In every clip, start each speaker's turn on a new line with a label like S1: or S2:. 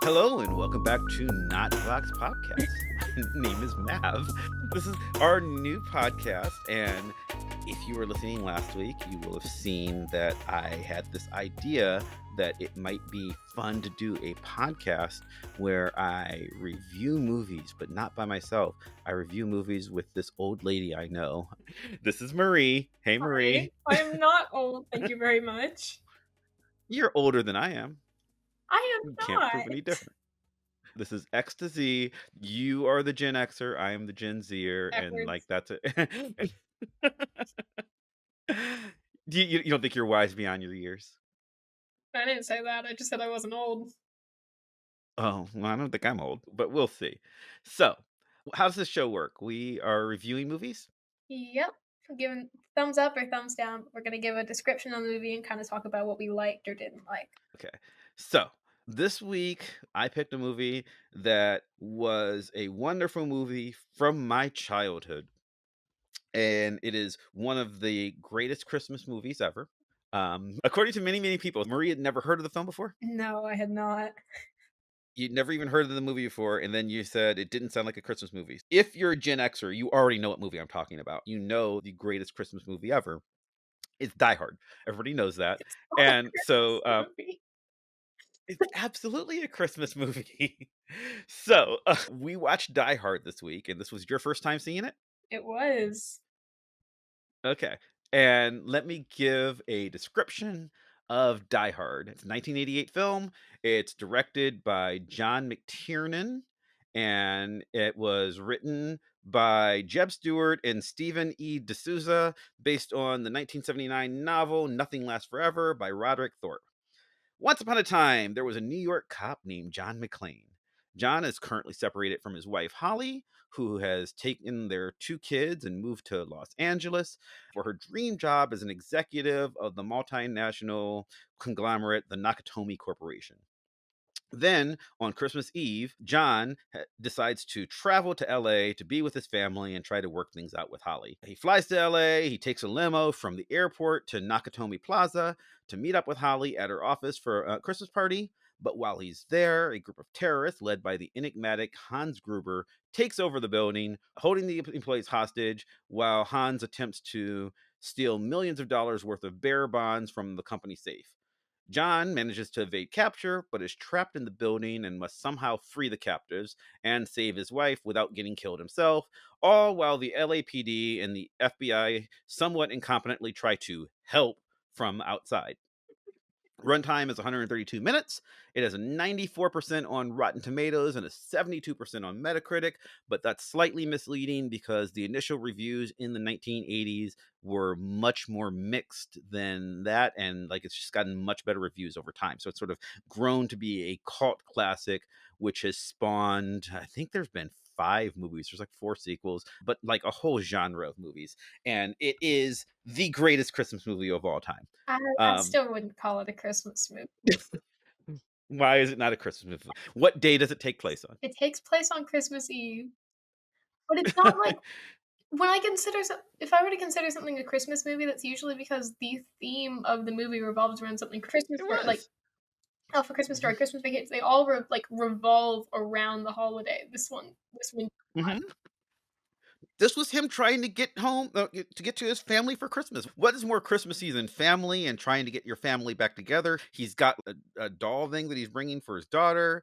S1: Hello and welcome back to Not Vox Podcast. My name is Mav. This is our new podcast, and if you were listening last week, you will have seen that I had this idea that it might be fun to do a podcast where I review movies, but not by myself. I review movies with this old lady I know. This is Marie. Hey, Marie.
S2: Hi, I am not old, thank you very much.
S1: You're older than I am.
S2: I am
S1: You can't
S2: not.
S1: prove any different. This is X2Z. You are the GenXer. I am the GenZer, and
S2: Backwards.
S1: that's it. You don't think you're wise beyond your years?
S2: I didn't say that. I just said I wasn't old.
S1: Oh, well, I don't think I'm old, but we'll see. So, how does this show work? We are reviewing movies.
S2: Yep. Giving thumbs up or thumbs down. We're gonna give a description on the movie and kind of talk about what we liked or didn't like.
S1: Okay. So, this week I picked a movie that was a wonderful movie from my childhood. And it is one of the greatest Christmas movies ever. According to many people, Marie had never heard of the film before.
S2: No, I had not.
S1: You'd never even heard of the movie before, and then you said it didn't sound like a Christmas movie. If you're a Gen Xer, you already know what movie I'm talking about. You know the greatest Christmas movie ever. It's Die Hard. Everybody knows that.
S2: It's not a
S1: And so
S2: Christmas movie.
S1: it's absolutely a Christmas movie. So we watched Die Hard this week, and this was your first time seeing it?
S2: It was.
S1: Okay. And let me give a description of Die Hard. It's a 1988 film. It's directed by John McTiernan, and it was written by Jeb Stewart and Stephen E. D'Souza, based on the 1979 novel Nothing Lasts Forever by Roderick Thorpe. Once upon a time, there was a New York cop named John McClane. John is currently separated from his wife, Holly, who has taken their two kids and moved to Los Angeles for her dream job as an executive of the multinational conglomerate, the Nakatomi Corporation. Then, on Christmas Eve, John decides to travel to LA to be with his family and try to work things out with Holly. He flies to LA, he takes a limo from the airport to Nakatomi Plaza to meet up with Holly at her office for a Christmas party. But while he's there, a group of terrorists led by the enigmatic Hans Gruber takes over the building, holding the employees hostage while Hans attempts to steal millions of dollars worth of bearer bonds from the company safe. John manages to evade capture, but is trapped in the building and must somehow free the captives and save his wife without getting killed himself, all while the LAPD and the FBI somewhat incompetently try to help from outside. Runtime is 132 minutes. It has a 94% on Rotten Tomatoes and a 72% on Metacritic, but that's slightly misleading because the initial reviews in the 1980s were much more mixed than that, and like it's just gotten much better reviews over time. So it's sort of grown to be a cult classic, which has spawned, I think there's been 5 movies. There's like 4 sequels, but like a whole genre of movies. And it is the greatest Christmas movie of all time.
S2: I still wouldn't call it a Christmas movie.
S1: Why is it not a Christmas movie? What day does it take place on?
S2: It takes place on Christmas Eve, but it's not like when I consider if I were to consider something a Christmas movie, that's usually because the theme of the movie revolves around something Christmas,
S1: It
S2: or like
S1: was.
S2: Alpha Christmas Story, Christmas Vacation. They all revolve around the holiday. This one.
S1: Mhm. This was him trying to get home, to get to his family for Christmas. What is more Christmassy than family and trying to get your family back together? He's got a doll thing that he's bringing for his daughter.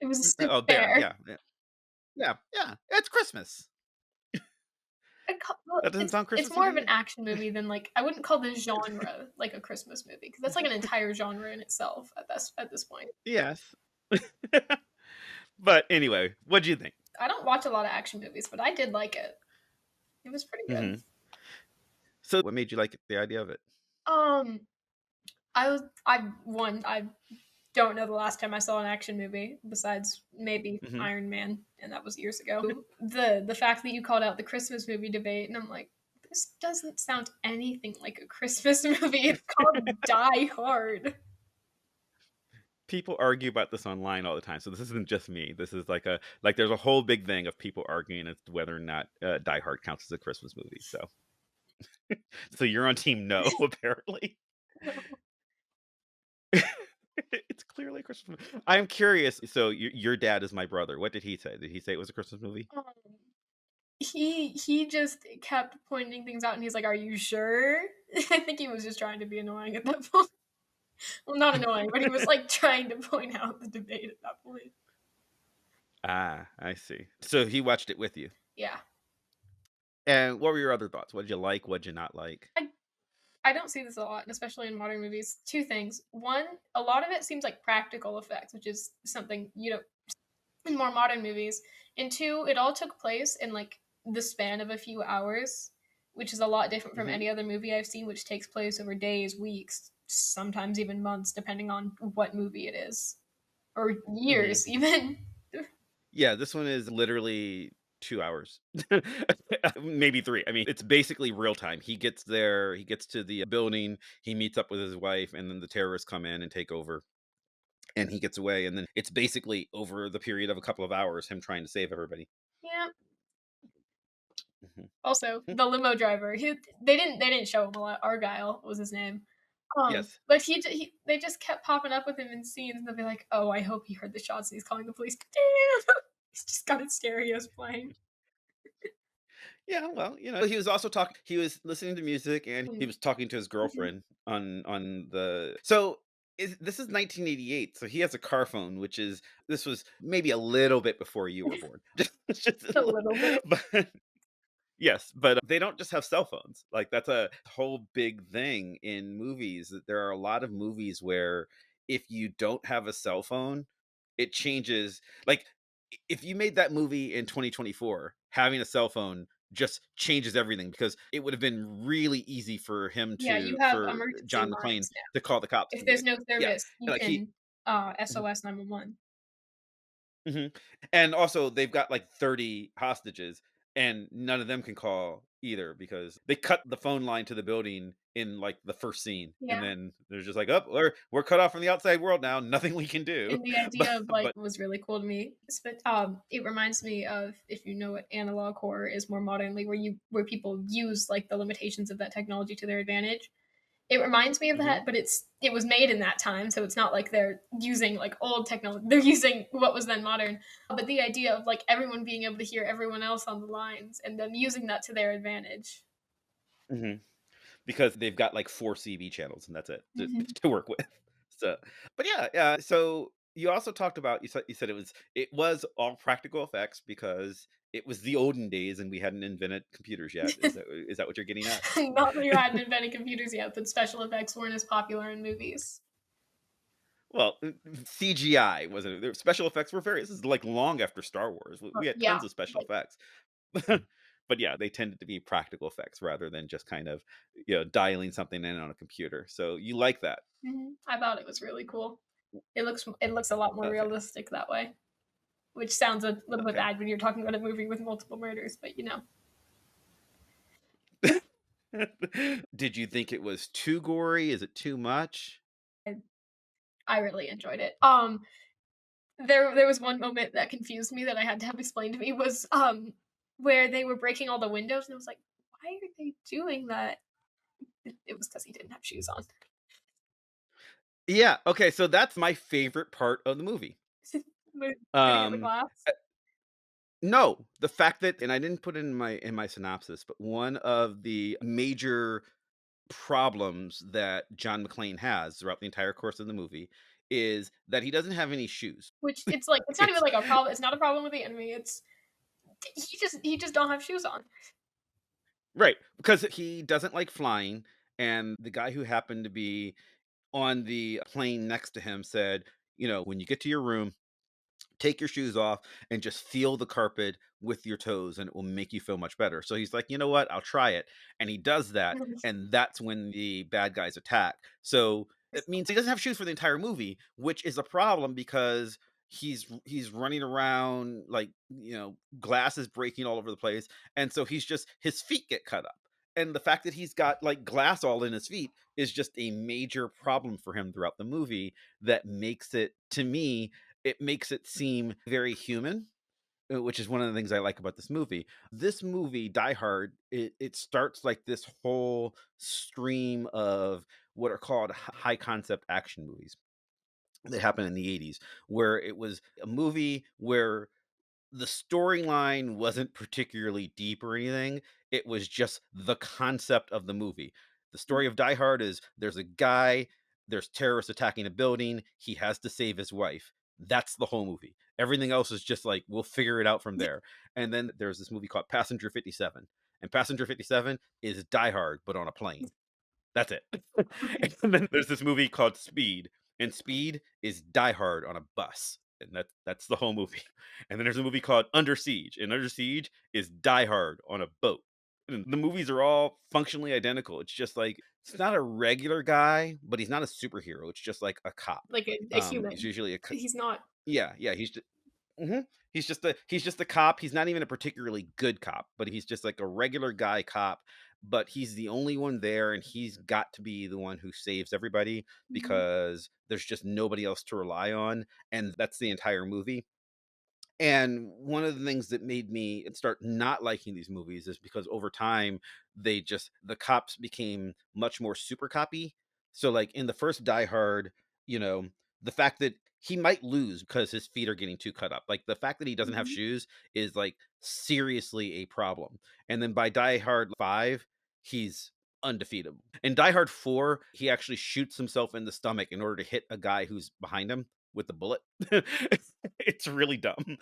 S2: It was a stupid
S1: Oh, bear.
S2: bear.
S1: Yeah, yeah, yeah, yeah. It's Christmas.
S2: Well,
S1: That doesn't sound
S2: it's
S1: Christmassy
S2: more
S1: to
S2: of an
S1: you?
S2: action movie than like I wouldn't call this genre like a Christmas movie because that's like an entire genre in itself at this point.
S1: Yes. But anyway, what do you think?
S2: I don't watch a lot of action movies, but I did like it. It was pretty good.
S1: Hmm. So, what made you like the idea of it?
S2: Um, I don't know the last time I saw an action movie besides maybe
S1: Hmm.
S2: Iron Man, and that was years ago. The fact that you called out the Christmas movie debate, and I'm like, this doesn't sound anything like a Christmas movie. It's called Die Hard.
S1: People argue about this online all the time, so this isn't just me. This is like there's a whole big thing of people arguing as to whether or not Die Hard counts as a Christmas movie. So, so you're on team no, apparently. It's clearly literally a Christmas movie. I'm curious. So your dad is my brother. What did he say? Did he say it was a Christmas movie?
S2: Um, he just kept pointing things out, and he's like, "Are you sure?" I think he was just trying to be annoying at that point. Well, not annoying, but he was, like, trying to point out the debate at that point.
S1: Ah, I see. So he watched it with you.
S2: Yeah.
S1: And what were your other thoughts? What did you like? What did you not like?
S2: I I don't see this a lot, and especially in modern movies. 2 things. 1, a lot of it seems like practical effects, which is something you don't in more modern movies. And 2, it all took place in, like, the span of a few hours, which is a lot different from
S1: Hmm.
S2: any other movie I've seen, which takes place over days, weeks, sometimes even months, depending on what movie it is, or
S1: Hmm.
S2: years even.
S1: Yeah, this one is literally 2 hours, maybe three. I mean, it's basically real time. He gets there, he gets to the building, he meets up with his wife, and then the terrorists come in and take over. And he gets away, and then it's basically over the period of a couple of hours, him trying to save everybody.
S2: Yeah.
S1: Mhm.
S2: Also,
S1: Mm,
S2: the limo driver, they didn't show him a lot. Argyle was his name.
S1: yes.
S2: But he they just kept popping up with him in scenes, and they'll be like, "Oh, I hope he heard the shots, and he's calling the police." Damn, he's just got his stereos playing.
S1: Yeah, well, he was also talking he was listening to music, and he
S2: Mm,
S1: was talking to his
S2: mhm.
S1: girlfriend on the so this is 1988, so he has a car phone, which is this was maybe a little bit before you were born. Just a
S2: A
S1: little,
S2: little bit.
S1: but yes, but they don't just have cell phones. Like that's a whole big thing in movies. That there are a lot of movies where if you don't have a cell phone, it changes. Like if you made that movie in 2024, having a cell phone just changes everything because it would have been really easy for him
S2: Yeah, you
S1: to
S2: have
S1: for
S2: emergency
S1: John McClane
S2: lines now.
S1: to call the cops
S2: If there's
S1: immediately.
S2: no
S1: Yeah.
S2: service, you
S1: Like he
S2: can, SOS 911.
S1: Mhm. And also, they've got, like, 30 hostages, and none of them can call either because they cut the phone line to the building in, like, the first scene, and
S2: Yeah,
S1: then they're just like, "Oh, we're cut off from the outside world now, nothing we can do."
S2: and the
S1: But
S2: idea of, like, was really cool to me. It reminds me of, if you know what analog horror is more modernly, where people use, like, the limitations of that technology to their advantage. It reminds me of
S1: Mhm,
S2: that, but it was made in that time, so it's not like they're using, like, old technology. They're using what was then modern. But the idea of, like, everyone being able to hear everyone else on the lines and then using that to their advantage.
S1: mhm. Because they've got, like, 4 CB channels, and that's it to
S2: Mhm.
S1: to work with. So but yeah, so you also talked about you said it was all practical effects because it was the olden days and we hadn't invented computers yet. Is that what you're getting at?
S2: Not that you hadn't invented computers yet, but special effects weren't as popular in movies.
S1: Well, CGI wasn't special effects were very this is, like, long after Star Wars. We had
S2: Yeah,
S1: tons of special
S2: but
S1: effects. But, yeah, they tended to be practical effects rather than just kind of, dialing something in on a computer. So you like that.
S2: I thought it was really cool. It looks a lot more
S1: Okay,
S2: realistic that way, which sounds a little bit
S1: okay.
S2: bad when you're talking about a movie with multiple murders, but, you know.
S1: Did you think it was too gory? Is it too much?
S2: I I really enjoyed it. There was one moment that confused me that I had to have explained to me was, where they were breaking all the windows, and I was like, "Why are they doing that?" It was because he didn't have shoes on.
S1: Yeah, okay, so that's my favorite part of the movie.
S2: But getting at the
S1: Um,
S2: glass,
S1: uh, no, the fact that and I didn't put it in my synopsis, but one of the major problems that John McClane has throughout the entire course of the movie is that he doesn't have any shoes.
S2: which it's like it's not even
S1: It's
S2: like a problem. It's not a problem with the enemy. It's he just don't have shoes on.
S1: right, because he doesn't like flying, and the guy who happened to be on the plane next to him said, "When you get to your room, take your shoes off and just feel the carpet with your toes and it will make you feel much better." So he's like, "You know what? I'll try it." And he does that and that's when the bad guys attack. So it means he doesn't have shoes for the entire movie, which is a problem because he's running around like, glass is breaking all over the place and so his feet get cut up. And the fact that he's got like glass all in his feet is just a major problem for him throughout the movie that makes it to me it makes it seem very human, which is one of the things I like about this movie. This movie, Die Hard, it starts like this whole stream of what are called high concept action movies. that happened in the 80s, where it was a movie where the storyline wasn't particularly deep or anything. It was just the concept of the movie. The story of Die Hard is there's a guy, there's terrorists attacking a building, he has to save his wife. That's the whole movie. Everything else is just like we'll figure it out from there. And then there's this movie called Passenger 57. And Passenger 57 is Die Hard but on a plane. That's it. And then there's this movie called Speed, and Speed is Die Hard on a bus, and that's the whole movie. And then there's a movie called Under Siege, and Under Siege is Die Hard on a boat. And the movies are all functionally identical. It's just like it's not a regular guy, but he's not a superhero. It's just like a cop.
S2: Like a
S1: He's
S2: human.
S1: usually
S2: He's not.
S1: yeah, yeah. He's just a cop. He's not even a particularly good cop, but he's just like a regular guy cop. But he's the only one there, and he's got to be the one who saves everybody
S2: Mhm,
S1: because there's just nobody else to rely on, and that's the entire movie. And one of the things that made me start not liking these movies is because over time the cops became much more super copy. So like in the first Die Hard, you know, the fact that he might lose because his feet are getting too cut up. Like the fact that he doesn't have
S2: mhm,
S1: shoes is like seriously a problem. And then by Die Hard 5, he's undefeatable. In Die Hard 4, he actually shoots himself in the stomach in order to hit a guy who's behind him with the bullet. It's really dumb.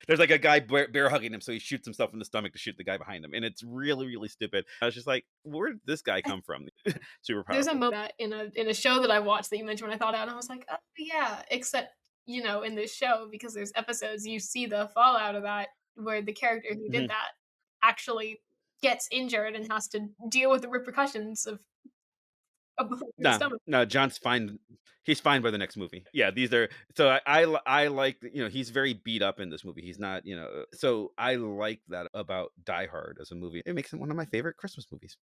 S1: There's like a guy bear hugging him, so he shoots himself in the stomach to shoot the guy behind him, and it's really, really stupid. I was just like, where did this guy come from? Super
S2: there's a
S1: powerful.
S2: moment that in a show that I watched that you mentioned when I thought out, and I was like, "Oh, yeah," except, in this show, because there's episodes, you see the fallout of that, where the character who did
S1: Mhm.
S2: that actually gets injured and has to deal with the repercussions of a bullet through the
S1: Nah,
S2: stomach.
S1: no, John's fine. He's fine by the next movie. Yeah, these are so I like he's very beat up in this movie. He's not so I like that about Die Hard as a movie. It makes it one of my favorite Christmas movies.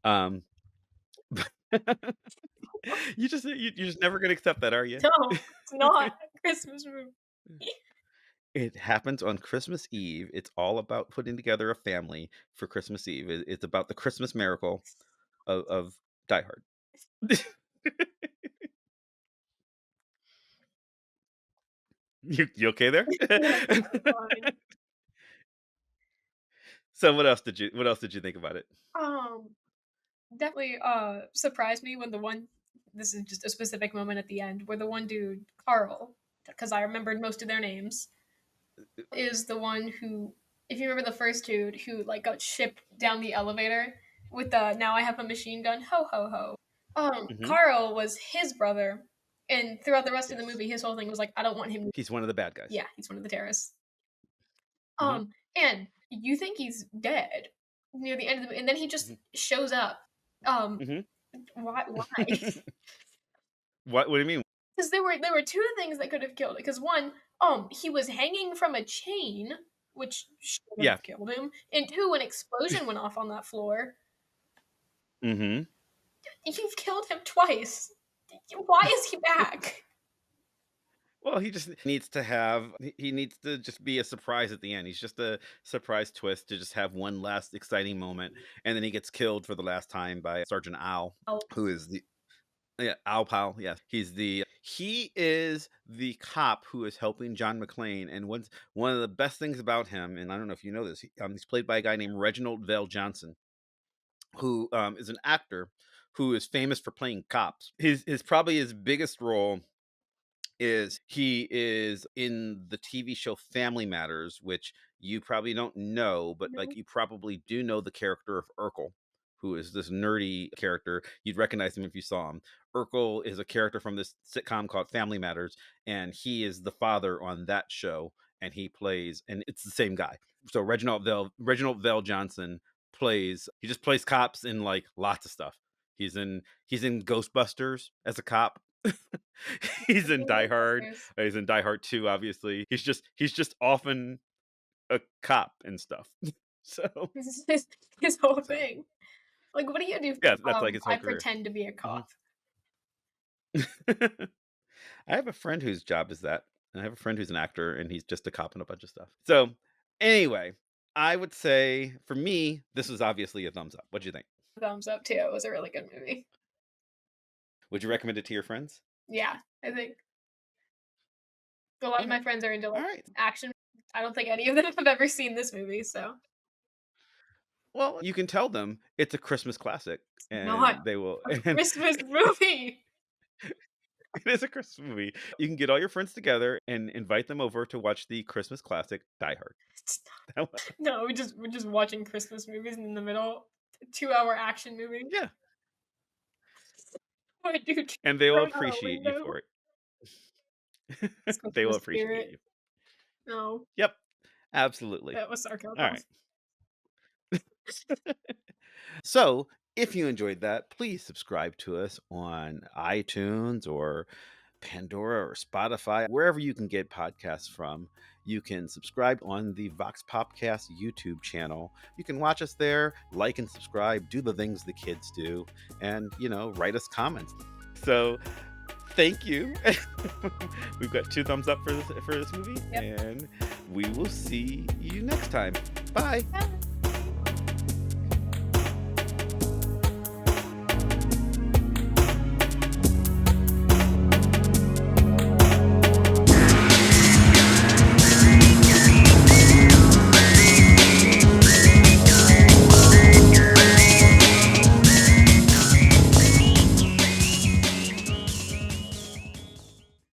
S1: Um, you're just never gonna accept that, are you?
S2: No, it's not a Christmas movie.
S1: It happens on Christmas Eve. It's all about putting together a family for Christmas Eve. It's about the Christmas miracle of Die Hard. You okay there?
S2: Yeah, fine.
S1: So what else did you think about it?
S2: Um, Definitely, surprised me when the one this is just a specific moment at the end, where the one dude, Carl, because I remembered most of their names, is the one who, if you remember the first dude who, like, got shipped down the elevator with the "Now I have a machine gun, ho, ho, ho."
S1: Mhm.
S2: Carl was his brother, and throughout the rest of the
S1: Yes.
S2: movie, his whole thing was like, "I don't want him."
S1: He's one of the bad guys.
S2: Yeah, he's one of the terrorists.
S1: Mhm.
S2: And you think he's dead near the end of the and then he just
S1: Mhm.
S2: shows up. Um,
S1: Mhm.
S2: why?
S1: What do you mean?
S2: Because there were two things that could have killed it. Because one, he was hanging from a chain, which should
S1: Yeah.
S2: have killed him, and two, an explosion went off on that floor.
S1: Mhm.
S2: You've killed him twice. Why is he back?
S1: Well, he just needs to have he needs to just be a surprise at the end. He's just a surprise twist to just have one last exciting moment, and then he gets killed for the last time by Sergeant Al,
S2: Oh,
S1: who is the yeah, Al Powell, yes. He is the cop who is helping John McClane, and one of the best things about him, and I don't know if you know this, he's played by a guy named Reginald Vell Johnson, who is an actor who is famous for playing cops. His probably his biggest role is he is in the TV show Family Matters, which you probably don't know, but like
S2: no.
S1: you probably do know the character of Urkel, who is this nerdy character. You'd recognize him if you saw him. Urkel is a character from this sitcom called Family Matters, and he is the father on that show, and and it's the same guy. So Reginald Vell Johnson he just plays cops in like lots of stuff. He's in Ghostbusters as a cop. He's in Die Hard. He's in Die Hard 2, obviously. He's just often a cop and stuff. So
S2: This is his whole
S1: so
S2: thing. Like, what do you do
S1: yeah,
S2: for,
S1: that's like his
S2: I
S1: whole career.
S2: pretend to be a
S1: Mhm.
S2: cop?
S1: I have a friend whose job is that. I have a friend who's an actor and he's just a cop in a bunch of stuff. So anyway, I would say for me, this was obviously a thumbs up. What'd you think?
S2: Thumbs up too. It was a really good movie.
S1: Would you recommend it to your friends?
S2: Yeah, I think. A lot of
S1: Okay.
S2: my friends are into,
S1: All
S2: like,
S1: right.
S2: action. I don't think any of them have ever seen this movie, so
S1: Well, you can tell them it's a Christmas classic,
S2: it's not
S1: and they will.
S2: a
S1: And
S2: Christmas movie.
S1: it is a Christmas movie. You can get all your friends together and invite them over to watch the Christmas classic Die Hard.
S2: It's
S1: That one-
S2: no, we're just watching Christmas movies in the middle, 2-hour action movie.
S1: Yeah,
S2: My dude
S1: and they will
S2: thrown out a
S1: appreciate you
S2: window.
S1: for it.
S2: It's
S1: They will
S2: Christmas
S1: appreciate
S2: spirit.
S1: you.
S2: No,
S1: Yep, absolutely.
S2: that was
S1: All
S2: sarcasm.
S1: right. So, if you enjoyed that, please subscribe to us on iTunes or Pandora or Spotify, wherever you can get podcasts from. You can subscribe on the Vox Popcast YouTube channel. You can watch us there, like and subscribe, do the things the kids do, and, write us comments. So, thank you. We've got 2 thumbs up for this movie,
S2: Yep.
S1: and we will see you next time. Bye.
S2: Bye.